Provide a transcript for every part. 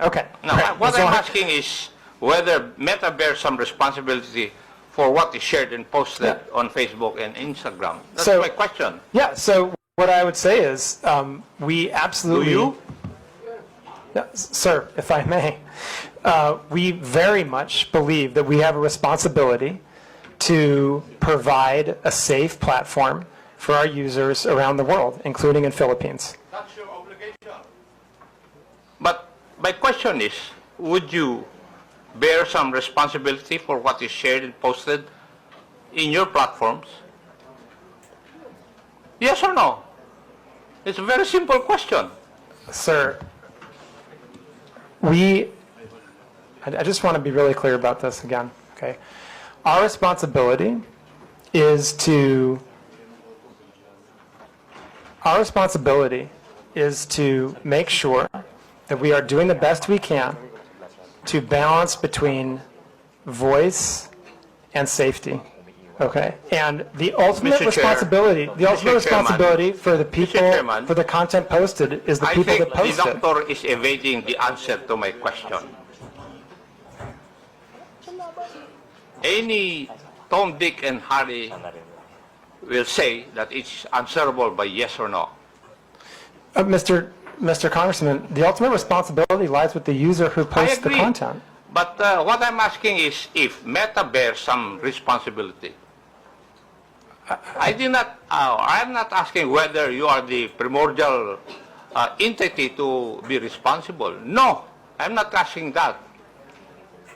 Okay. Now, great. what So I'm asking is whether Meta bears some responsibility for what is shared and posted on Facebook and Instagram. That's my question. Yeah, so what I would say is we absolutely... Do you? Yeah, sir, if I may, we very much believe that we have a responsibility to provide a safe platform for our users around the world, including in Philippines. That's your obligation. But my question is, would you bear some responsibility for what is shared and posted in your platforms? Yes or no? It's a very simple question. Sir, I just want to be really clear about this again, okay? Our responsibility is to make sure that we are doing the best we can to balance between voice and safety. Okay, and the ultimate responsibility, for the people, for the content posted, is the people that post it. I think the doctor is evading the answer to my question. Any Tom, Dick, and Harry will say that it's answerable by yes or no. Mr. Congressman, the ultimate responsibility lies with the user who posts the content. But what I'm asking is if Meta bears some responsibility. I'm not asking whether you are the primordial entity to be responsible. No, I'm not asking that.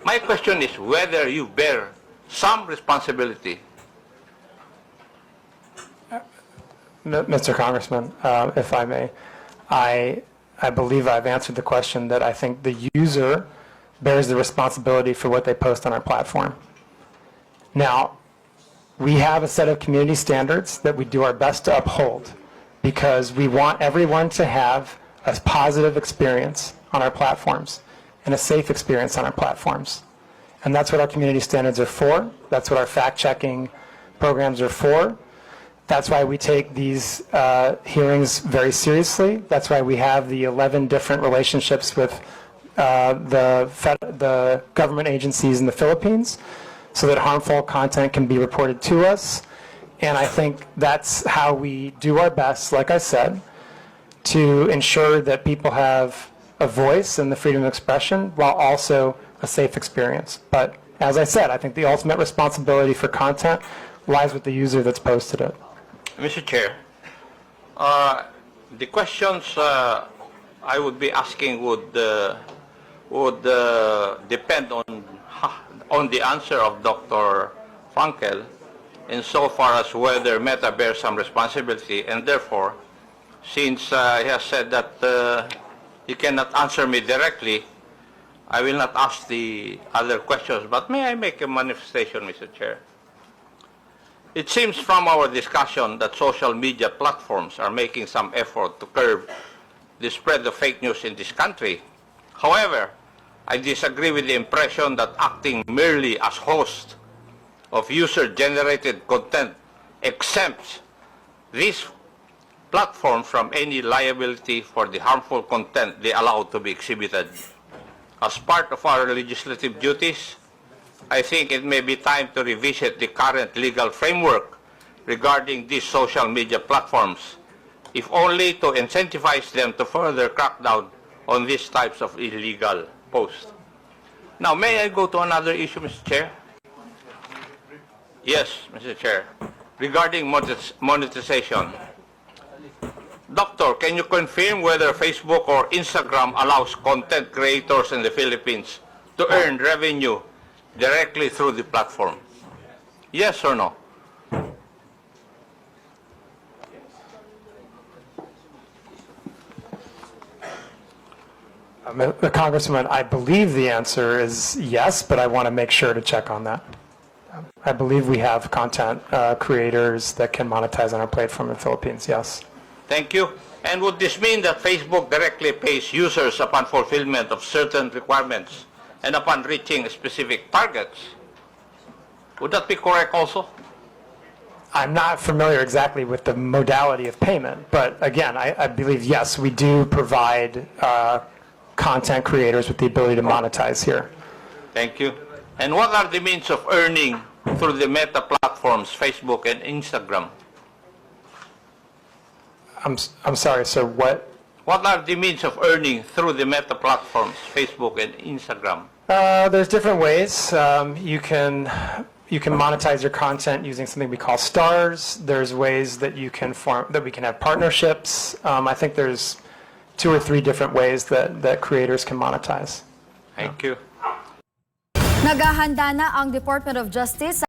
My question is whether you bear some responsibility. Mr. Congressman, if I may, I believe I've answered the question that I think the user bears the responsibility for what they post on our platform. Now, we have a set of community standards that we do our best to uphold because we want everyone to have a positive experience on our platforms and a safe experience on our platforms. And that's what our community standards are for. That's what our fact-checking programs are for. That's why we take these hearings very seriously. That's why we have the 11 different relationships with the government agencies in the Philippines so that harmful content can be reported to us. And I think that's how we do our best, like I said, to ensure that people have a voice and the freedom of expression while also a safe experience. But as I said, I think the ultimate responsibility for content lies with the user that's posted it. Mr. Chair, the questions I would be asking would depend on the answer of Dr. Frankel insofar as whether Meta bears some responsibility, and therefore, since he has said that he cannot answer me directly, I will not ask the other questions. But may I make a manifestation, Mr. Chair? It seems from our discussion that social media platforms are making some effort to curb the spread of fake news in this country. However, I disagree with the impression that acting merely as host of user-generated content exempts these platforms from any liability for the harmful content they allow to be exhibited. As part of our legislative duties, I think it may be time to revisit the current legal framework regarding these social media platforms, if only to incentivize them to further crack down on these types of illegal posts. Now, may I go to another issue, Mr. Chair? Yes, Mr. Chair. Regarding monetization. Doctor, can you confirm whether Facebook or Instagram allows content creators in the Philippines to earn revenue directly through the platform? Yes or no? Congressman, I believe the answer is yes, but I want to make sure to check on that. I believe we have content creators that can monetize on our platform in the Philippines, yes. Thank you. And would this mean that Facebook directly pays users upon fulfillment of certain requirements and upon reaching specific targets? Would that be correct also? I'm not familiar exactly with the modality of payment, but again, I believe, yes, we do provide content creators with the ability to monetize here. Thank you. And what are the means of earning through the Meta platforms, Facebook and Instagram? I'm sorry, sir, what? What are the means of earning through the Meta platforms, Facebook and Instagram? There's different ways. You can monetize your content using something we call stars. There's ways that we can have partnerships. I think there's 2 or 3 different ways that creators can monetize. Thank you. Naghahanda na ang Department of Justice